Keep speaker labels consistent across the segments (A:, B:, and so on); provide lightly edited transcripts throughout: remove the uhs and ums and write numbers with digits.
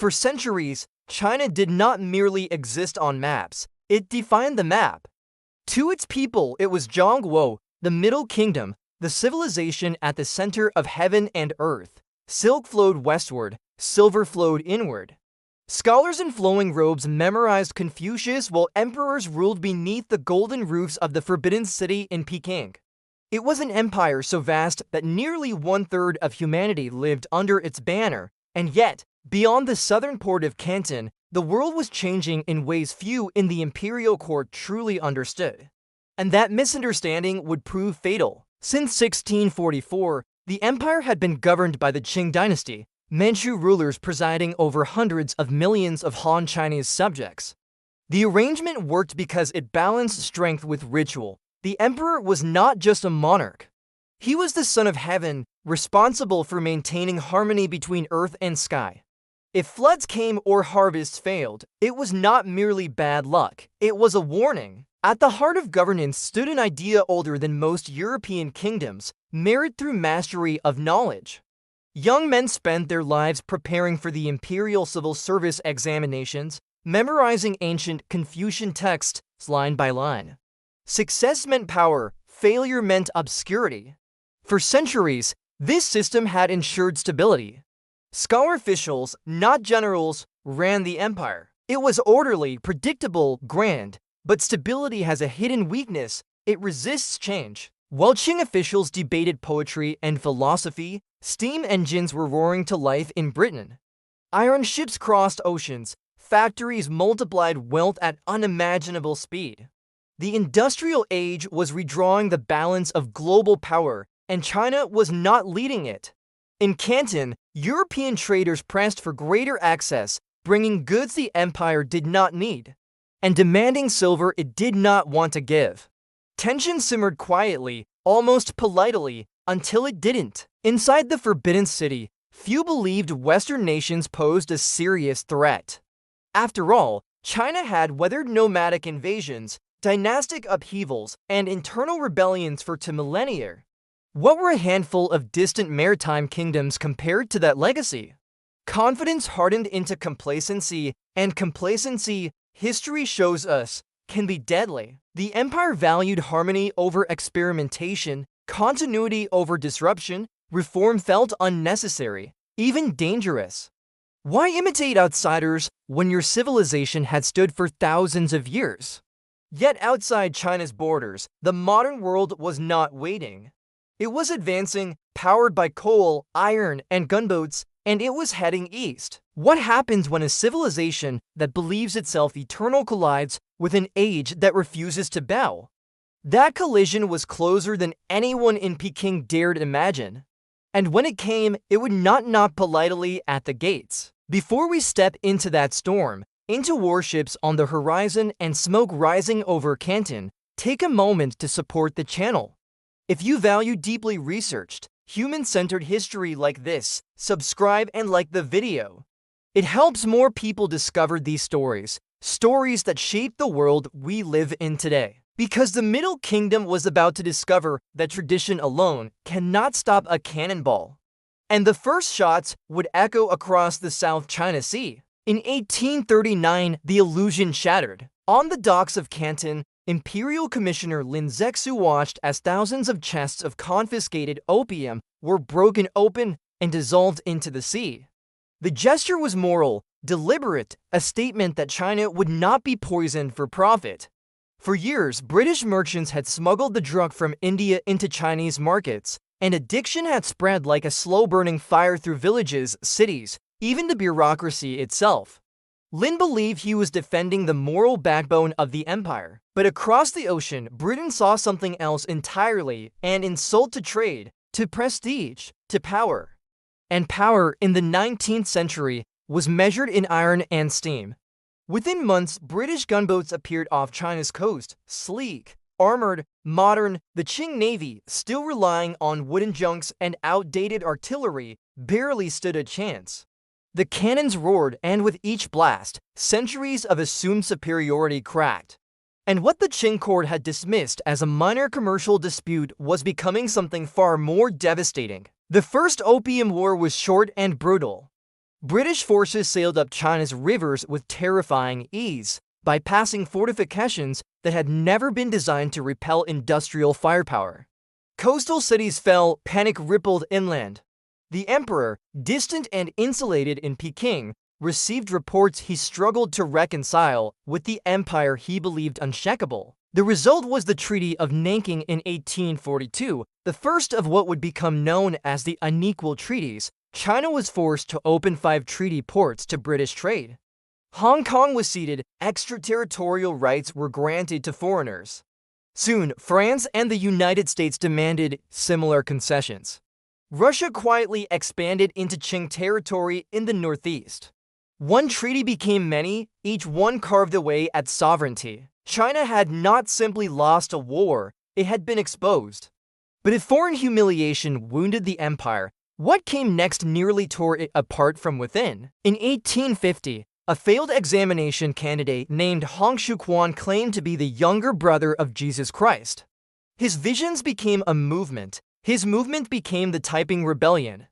A: For centuries, China did not merely exist on maps, it defined the map. To its people, it was Zhongguo, the Middle Kingdom, the civilization at the center of heaven and earth. Silk flowed westward, silver flowed inward. Scholars in flowing robes memorized Confucius while emperors ruled beneath the golden roofs of the Forbidden City in Peking. It was an empire so vast that nearly one-third of humanity lived under its banner, and yet, beyond the southern port of Canton, the world was changing in ways few in the imperial court truly understood. And that misunderstanding would prove fatal. Since 1644, the empire had been governed by the Qing Dynasty, Manchu rulers presiding over hundreds of millions of Han Chinese subjects. The arrangement worked because it balanced strength with ritual. The emperor was not just a monarch. He was the son of heaven, responsible for maintaining harmony between earth and sky. If floods came or harvests failed, it was not merely bad luck, it was a warning. At the heart of governance stood an idea older than most European kingdoms, merit through mastery of knowledge. Young men spent their lives preparing for the imperial civil service examinations, memorizing ancient Confucian texts line by line. Success meant power, failure meant obscurity. For centuries, this system had ensured stability. Scholar officials, not generals, ran the empire. It was orderly, predictable, grand, but stability has a hidden weakness: it resists change. While Qing officials debated poetry and philosophy, steam engines were roaring to life in Britain. Iron ships crossed oceans, factories multiplied wealth at unimaginable speed. The industrial age was redrawing the balance of global power, and China was not leading it. In Canton, European traders pressed for greater access, bringing goods the empire did not need, and demanding silver it did not want to give. Tension simmered quietly, almost politely, until it didn't. Inside the Forbidden City, few believed Western nations posed a serious threat. After all, China had weathered nomadic invasions, dynastic upheavals, and internal rebellions for millennia. What were a handful of distant maritime kingdoms compared to that legacy? Confidence hardened into complacency, and complacency, history shows us, can be deadly. The empire valued harmony over experimentation, continuity over disruption. Reform felt unnecessary, even dangerous. Why imitate outsiders when your civilization had stood for thousands of years? Yet outside China's borders, the modern world was not waiting. It was advancing, powered by coal, iron, and gunboats, and it was heading east. What happens when a civilization that believes itself eternal collides with an age that refuses to bow? That collision was closer than anyone in Peking dared imagine. And when it came, it would not knock politely at the gates. Before we step into that storm, into warships on the horizon and smoke rising over Canton, take a moment to support the channel. If you value deeply researched, human-centered history like this, subscribe and like the video. It helps more people discover these stories, stories that shape the world we live in today. Because the Middle Kingdom was about to discover that tradition alone cannot stop a cannonball. And the first shots would echo across the South China Sea. In 1839, the illusion shattered. On the docks of Canton, Imperial Commissioner Lin Zexu watched as thousands of chests of confiscated opium were broken open and dissolved into the sea. The gesture was moral, deliberate, a statement that China would not be poisoned for profit. For years, British merchants had smuggled the drug from India into Chinese markets, and addiction had spread like a slow-burning fire through villages, cities, even the bureaucracy itself. Lin believed he was defending the moral backbone of the empire. But across the ocean, Britain saw something else entirely: an insult to trade, to prestige, to power. And power in the 19th century was measured in iron and steam. Within months, British gunboats appeared off China's coast, sleek, armored, modern. The Qing Navy, still relying on wooden junks and outdated artillery, barely stood a chance. The cannons roared, and with each blast, centuries of assumed superiority cracked. And what the Qing court had dismissed as a minor commercial dispute was becoming something far more devastating. The First Opium War was short and brutal. British forces sailed up China's rivers with terrifying ease, bypassing fortifications that had never been designed to repel industrial firepower. Coastal cities fell, panic rippled inland. The emperor, distant and insulated in Peking, received reports he struggled to reconcile with the empire he believed unshakable. The result was the Treaty of Nanking in 1842, the first of what would become known as the Unequal Treaties. China was forced to open 5 treaty ports to British trade. Hong Kong was ceded, extraterritorial rights were granted to foreigners. Soon, France and the United States demanded similar concessions. Russia quietly expanded into Qing territory in the northeast. One treaty became many, each one carved away at sovereignty. China had not simply lost a war, it had been exposed. But if foreign humiliation wounded the empire, what came next nearly tore it apart from within. In 1850, a failed examination candidate named Hong Xiuquan claimed to be the younger brother of Jesus Christ. His visions became a movement. His movement became the Taiping Rebellion.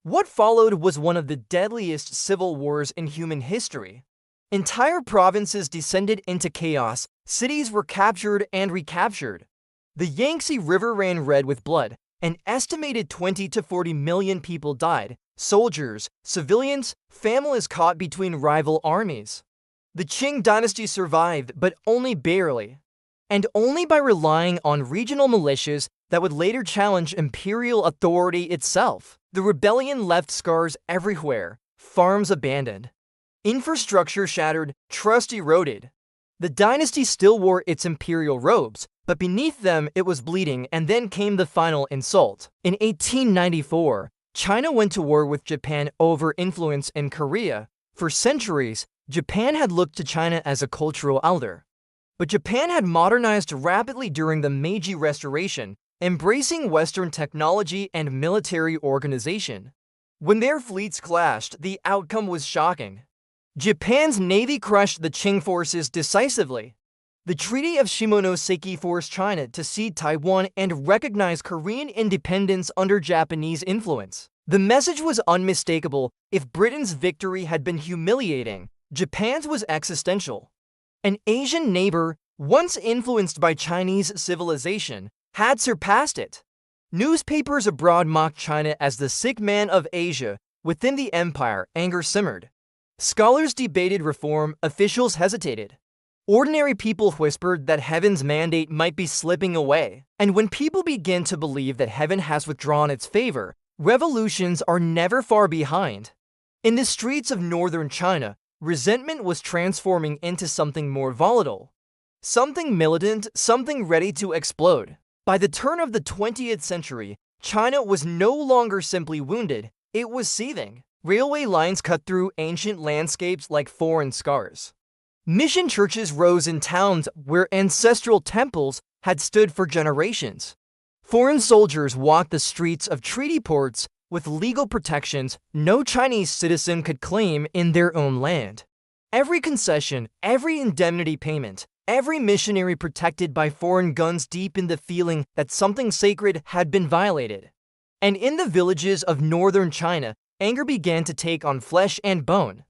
A: What followed was one of the deadliest civil wars in human history. Entire provinces descended into chaos, cities were captured and recaptured. The Yangtze River ran red with blood. An estimated 20 to 40 million people died, soldiers, civilians, families caught between rival armies. The Qing Dynasty survived, but only barely. And only by relying on regional militias that would later challenge imperial authority itself. The rebellion left scars everywhere, farms abandoned, infrastructure shattered, trust eroded. The dynasty still wore its imperial robes, but beneath them it was bleeding, and then came the final insult. In 1894, China went to war with Japan over influence in Korea. For centuries, Japan had looked to China as a cultural elder. But Japan had modernized rapidly during the Meiji Restoration, embracing Western technology and military organization. When their fleets clashed, the outcome was shocking. Japan's navy crushed the Qing forces decisively. The Treaty of Shimonoseki forced China to cede Taiwan and recognize Korean independence under Japanese influence. The message was unmistakable. If Britain's victory had been humiliating, Japan's was existential. An Asian neighbor, once influenced by Chinese civilization, had surpassed it. Newspapers abroad mocked China as the sick man of Asia. Within the empire, anger simmered. Scholars debated reform, officials hesitated. Ordinary people whispered that heaven's mandate might be slipping away. And when people begin to believe that heaven has withdrawn its favor, revolutions are never far behind. In the streets of northern China, resentment was transforming into something more volatile. Something militant, something ready to explode. By the turn of the 20th century, China was no longer simply wounded, it was seething. Railway lines cut through ancient landscapes like foreign scars. Mission churches rose in towns where ancestral temples had stood for generations. Foreign soldiers walked the streets of treaty ports with legal protections no Chinese citizen could claim in their own land. Every concession, every indemnity payment, every missionary protected by foreign guns deepened the feeling that something sacred had been violated. And in the villages of northern China, anger began to take on flesh and bone,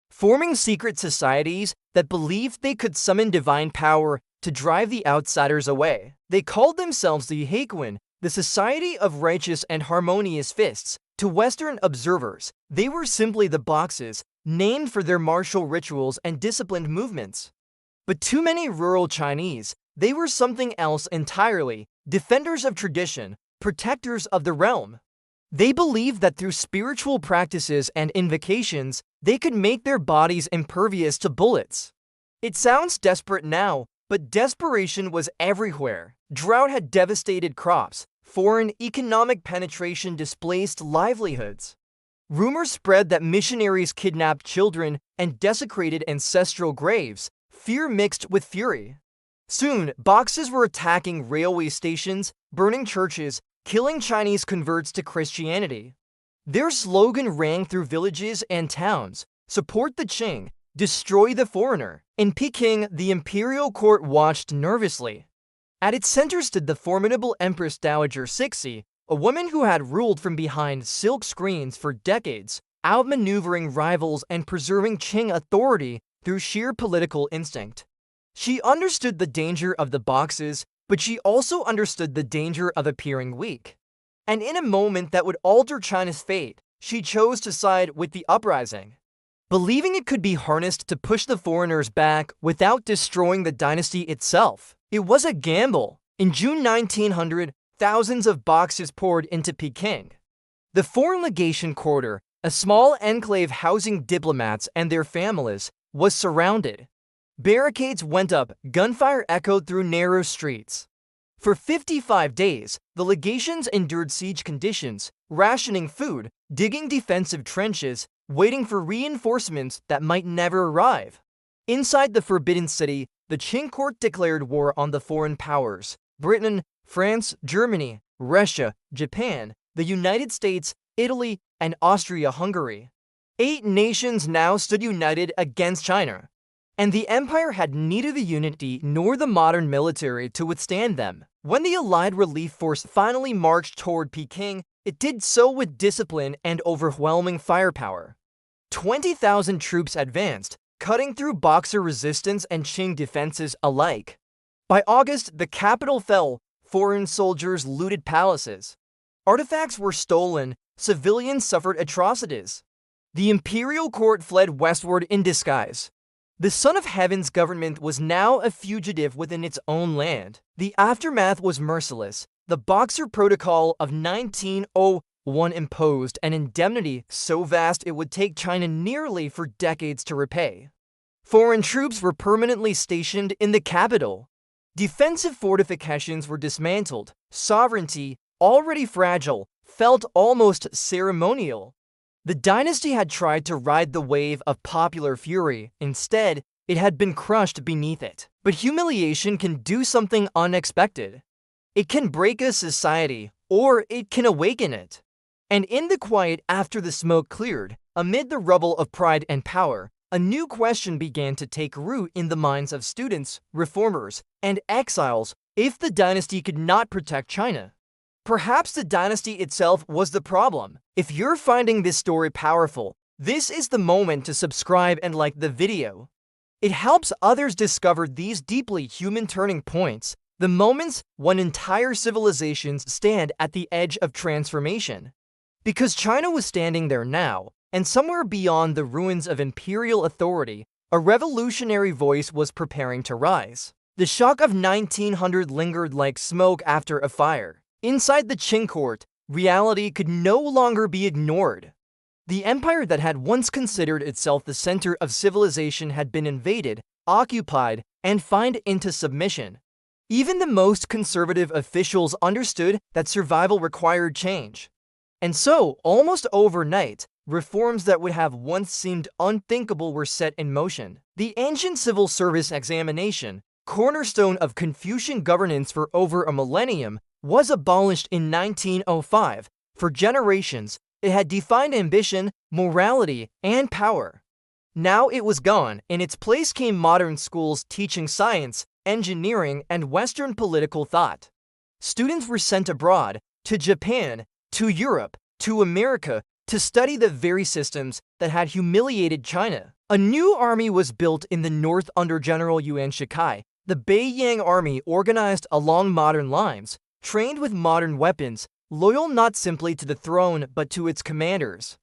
A: forming secret societies that believed they could summon divine power to drive the outsiders away. They called themselves the Hequan, the Society of Righteous and Harmonious Fists. To Western observers, they were simply the Boxes, named for their martial rituals and disciplined movements. But to many rural Chinese, they were something else entirely, defenders of tradition, protectors of the realm. They believed that through spiritual practices and invocations, they could make their bodies impervious to bullets. It sounds desperate now, but desperation was everywhere. Drought had devastated crops. Foreign economic penetration displaced livelihoods. Rumors spread that missionaries kidnapped children and desecrated ancestral graves, fear mixed with fury. Soon, Boxers were attacking railway stations, burning churches, killing Chinese converts to Christianity. Their slogan rang through villages and towns: support the Qing, destroy the foreigner. In Peking, the imperial court watched nervously. At its center stood the formidable Empress Dowager Cixi, a woman who had ruled from behind silk screens for decades, outmaneuvering rivals and preserving Qing authority through sheer political instinct. She understood the danger of the boxes, but she also understood the danger of appearing weak. And in a moment that would alter China's fate, she chose to side with the uprising, believing it could be harnessed to push the foreigners back without destroying the dynasty itself. It was a gamble. In June 1900, thousands of boxes poured into Peking. The Foreign Legation Quarter, a small enclave housing diplomats and their families, was surrounded. Barricades went up, gunfire echoed through narrow streets. For 55 days, the legations endured siege conditions, rationing food, digging defensive trenches, waiting for reinforcements that might never arrive. Inside the Forbidden City, the Qing court declared war on the foreign powers: Britain, France, Germany, Russia, Japan, the United States, Italy, and Austria-Hungary. 8 nations now stood united against China, and the empire had neither the unity nor the modern military to withstand them. When the Allied relief force finally marched toward Peking, it did so with discipline and overwhelming firepower. 20,000 troops advanced, cutting through Boxer resistance and Qing defenses alike. By August, the capital fell. Foreign soldiers looted palaces. Artifacts were stolen. Civilians suffered atrocities. The imperial court fled westward in disguise. The Son of Heaven's government was now a fugitive within its own land. The aftermath was merciless. The Boxer Protocol of 1901 imposed an indemnity so vast it would take China nearly 4 decades to repay. Foreign troops were permanently stationed in the capital. Defensive fortifications were dismantled. Sovereignty, already fragile, felt almost ceremonial. The dynasty had tried to ride the wave of popular fury. Instead, it had been crushed beneath it. But humiliation can do something unexpected. It can break a society, or it can awaken it. And in the quiet after the smoke cleared, amid the rubble of pride and power, a new question began to take root in the minds of students, reformers, and exiles: if the dynasty could not protect China, perhaps the dynasty itself was the problem. If you're finding this story powerful, this is the moment to subscribe and like the video. It helps others discover these deeply human turning points, the moments when entire civilizations stand at the edge of transformation. Because China was standing there now, and somewhere beyond the ruins of imperial authority, a revolutionary voice was preparing to rise. The shock of 1900 lingered like smoke after a fire. Inside the Qing court, reality could no longer be ignored. The empire that had once considered itself the center of civilization had been invaded, occupied, and fined into submission. Even the most conservative officials understood that survival required change. And so, almost overnight, reforms that would have once seemed unthinkable were set in motion. The ancient civil service examination, cornerstone of Confucian governance for over a millennium, was abolished in 1905. For generations, it had defined ambition, morality, and power. Now it was gone. In its place came modern schools teaching science, engineering, and Western political thought. Students were sent abroad, to Japan, to Europe, to America, to study the very systems that had humiliated China. A new army was built in the north under General Yuan Shikai, the Beiyang army organized along modern lines, trained with modern weapons, loyal not simply to the throne but to its commanders.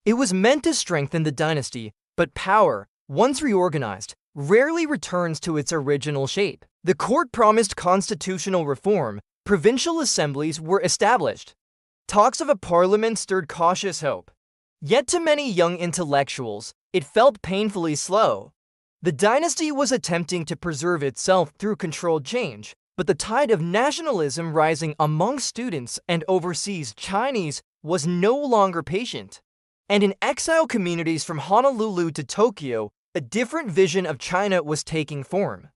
A: It was meant to strengthen the dynasty, but power, once reorganized, rarely returns to its original shape. The court promised constitutional reform. Provincial assemblies were established. Talks of a parliament stirred cautious hope. Yet to many young intellectuals, it felt painfully slow. The dynasty was attempting to preserve itself through controlled change, but the tide of nationalism rising among students and overseas Chinese was no longer patient. And in exile communities from Honolulu to Tokyo, a different vision of China was taking form.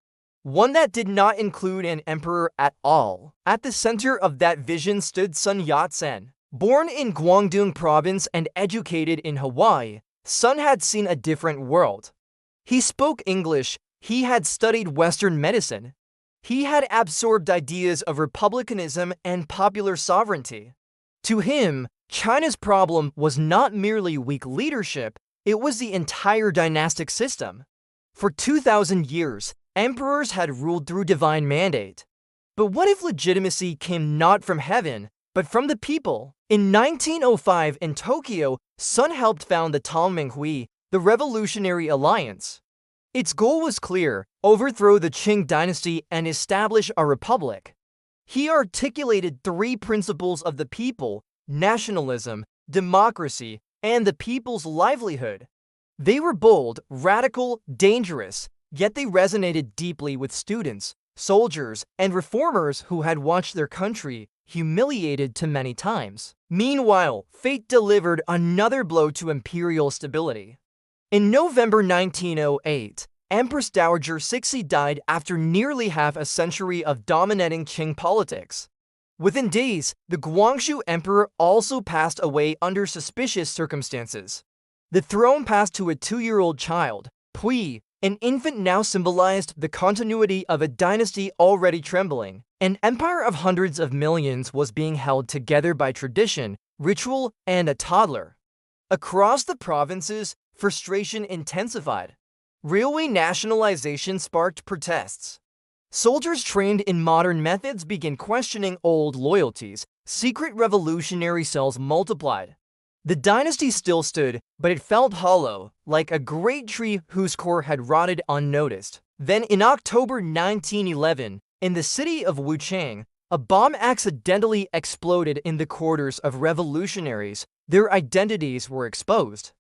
A: One that did not include an emperor at all. At the center of that vision stood Sun Yat-sen. Born in Guangdong province and educated in Hawaii, Sun had seen a different world. He spoke English. He had studied Western medicine. He had absorbed ideas of republicanism and popular sovereignty. To him, China's problem was not merely weak leadership, it was the entire dynastic system. For 2,000 years, emperors had ruled through divine mandate. But what if legitimacy came not from heaven, but from the people? In 1905 in Tokyo, Sun helped found the Tongminghui, the Revolutionary Alliance. Its goal was clear: overthrow the Qing Dynasty and establish a republic. He articulated three principles of the people: nationalism, democracy, and the people's livelihood. They were bold, radical, dangerous, yet they resonated deeply with students, soldiers, and reformers who had watched their country humiliated too many times. Meanwhile, fate delivered another blow to imperial stability. In November 1908, Empress Dowager Cixi died after nearly half a century of dominating Qing politics. Within days, the Guangxu Emperor also passed away under suspicious circumstances. The throne passed to a 2-year-old child, Pui. An infant now symbolized the continuity of a dynasty already trembling. An empire of hundreds of millions was being held together by tradition, ritual, and a toddler. Across the provinces, frustration intensified. Railway nationalization sparked protests. Soldiers trained in modern methods began questioning old loyalties. Secret revolutionary cells multiplied. The dynasty still stood, but it felt hollow, like a great tree whose core had rotted unnoticed. Then in October 1911, in the city of Wuchang, a bomb accidentally exploded in the quarters of revolutionaries. Their identities were exposed.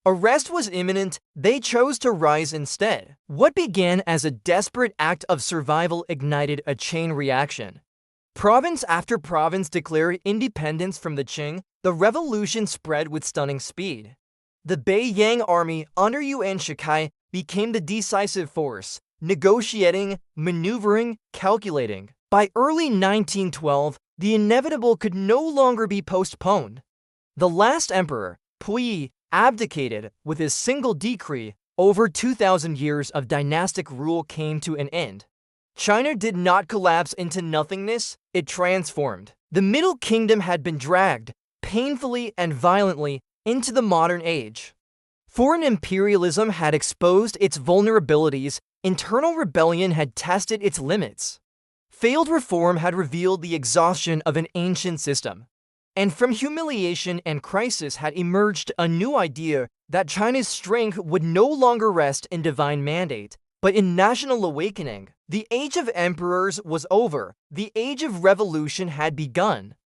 A: Arrest was imminent, they chose to rise instead. What began as a desperate act of survival ignited a chain reaction. Province after province declared independence from the Qing. The revolution spread with stunning speed. The Beiyang army under Yuan Shikai became the decisive force, negotiating, maneuvering, calculating. By early 1912, the inevitable could no longer be postponed. The last emperor, Pui, abdicated. With his single decree, over 2,000 years of dynastic rule came to an end. China did not collapse into nothingness, it transformed. The Middle Kingdom had been dragged, painfully and violently, into the modern age. Foreign imperialism had exposed its vulnerabilities, internal rebellion had tested its limits. Failed reform had revealed the exhaustion of an ancient system. And from humiliation and crisis had emerged a new idea that China's strength would no longer rest in divine mandate, but in national awakening. The age of emperors was over, the age of revolution had begun.